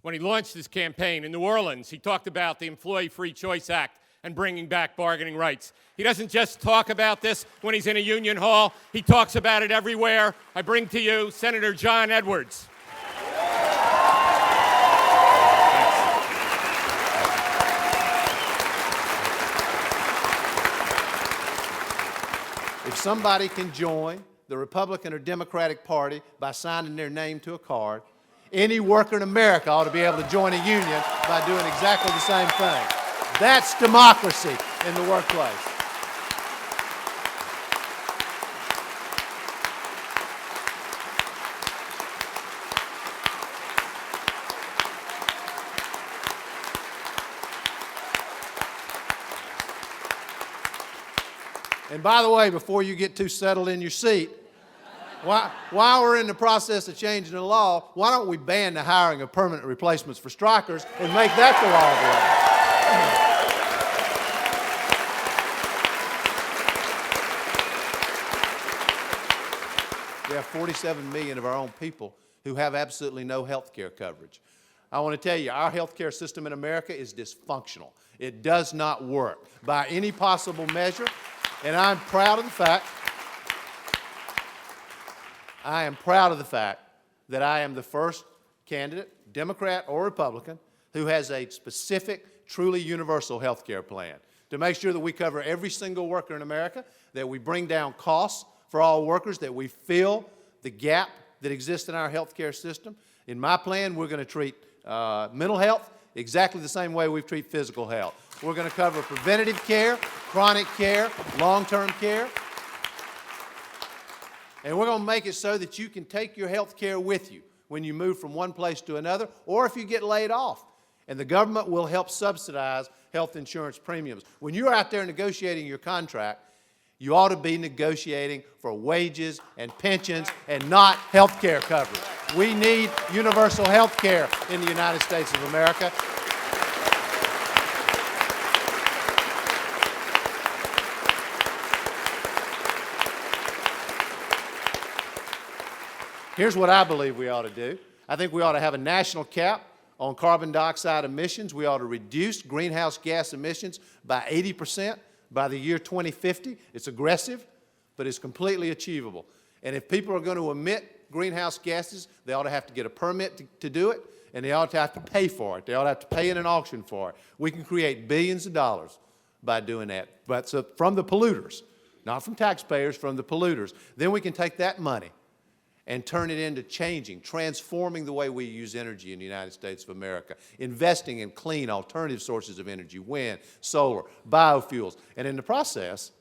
when he launched his campaign in New Orleans, he talked about the Employee Free Choice Act and bringing back bargaining rights. He doesn't just talk about this when he's in a union hall. He talks about it everywhere. I bring to you Senator John Edwards. If somebody can join the Republican or Democratic Party by signing their name to a card, any worker in America ought to be able to join a union by doing exactly the same thing. That's democracy in the workplace. And by the way, before you get too settled in your seat, while we're in the process of changing the law, why don't we ban the hiring of permanent replacements for strikers and make that the law of the land? We have 47 million of our own people who have absolutely no health care coverage. I want to tell you, our health care system in America is dysfunctional. It does not work by any possible measure. And I'm proud of the fact, that I am the first candidate, Democrat or Republican, who has a specific, truly universal health care plan to make sure that we cover every single worker in America, that we bring down costs for all workers, that we fill the gap that exists in our health care system. In my plan, we're going to treat mental health exactly the same way we treat physical health. We're going to cover preventative care, chronic care, long-term care. And we're going to make it so that you can take your health care with you when you move from one place to another, or if you get laid off. And the government will help subsidize health insurance premiums. When you're out there negotiating your contract, you ought to be negotiating for wages and pensions and not health care coverage. We need universal health care in the United States of America. Here's what I believe we ought to do. I think we ought to have a national cap on carbon dioxide emissions. We ought to reduce greenhouse gas emissions by 80% by the year 2050. It's aggressive, but it's completely achievable. And if people are going to emit greenhouse gases, they ought to have to get a permit to do it, and they ought to have to pay for it. They ought to have to pay in an auction for it. We can create billions of dollars by doing that. But so from the polluters, not from taxpayers, from the polluters. Then we can take that money and turn it into transforming the way we use energy in the United States of America, investing in clean alternative sources of energy, wind, solar, biofuels. And in the process,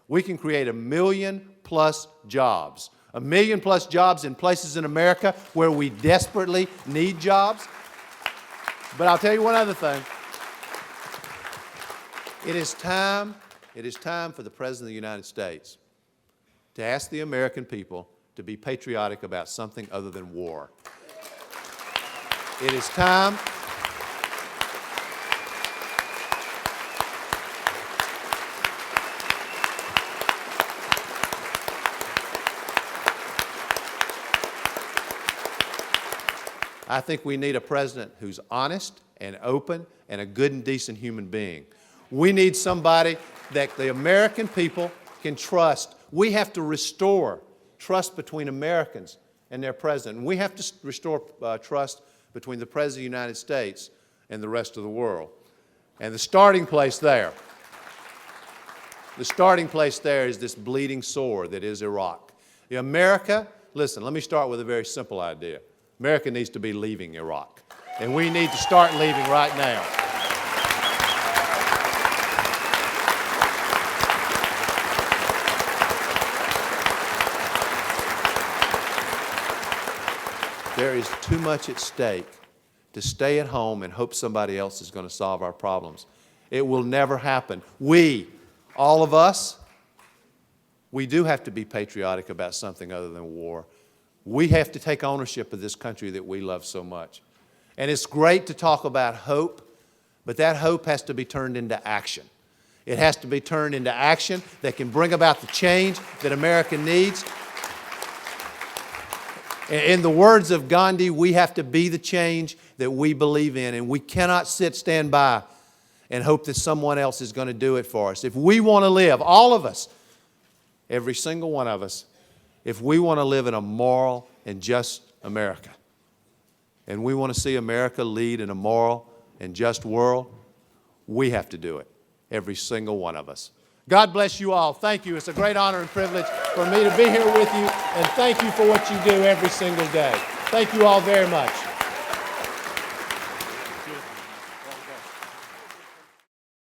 we can create 1 million+ jobs. 1 million+ jobs in places in America where we desperately need jobs. But I'll tell you one other thing. It is time for the President of the United States to ask the American people to be patriotic about something other than war. It is time. I think we need a president who's honest and open and a good and decent human being. We need somebody that the American people can trust. We have to restore trust between Americans and their president. And we have to restore trust between the President of the United States and the rest of the world. And the starting place there is this bleeding sore that is Iraq. America, listen, let me start with a very simple idea. America needs to be leaving Iraq. And we need to start leaving right now. There is too much at stake to stay at home and hope somebody else is going to solve our problems. It will never happen. We, all of us, we do have to be patriotic about something other than war. We have to take ownership of this country that we love so much. And it's great to talk about hope, but that hope has to be turned into action. It has to be turned into action that can bring about the change that America needs. In the words of Gandhi, we have to be the change that we believe in, and we cannot stand by and hope that someone else is going to do it for us. If we want to live, all of us, every single one of us, if we want to live in a moral and just America, and we want to see America lead in a moral and just world, we have to do it, every single one of us. God bless you all. Thank you. It's a great honor and privilege for me to be here with you, and thank you for what you do every single day. Thank you all very much.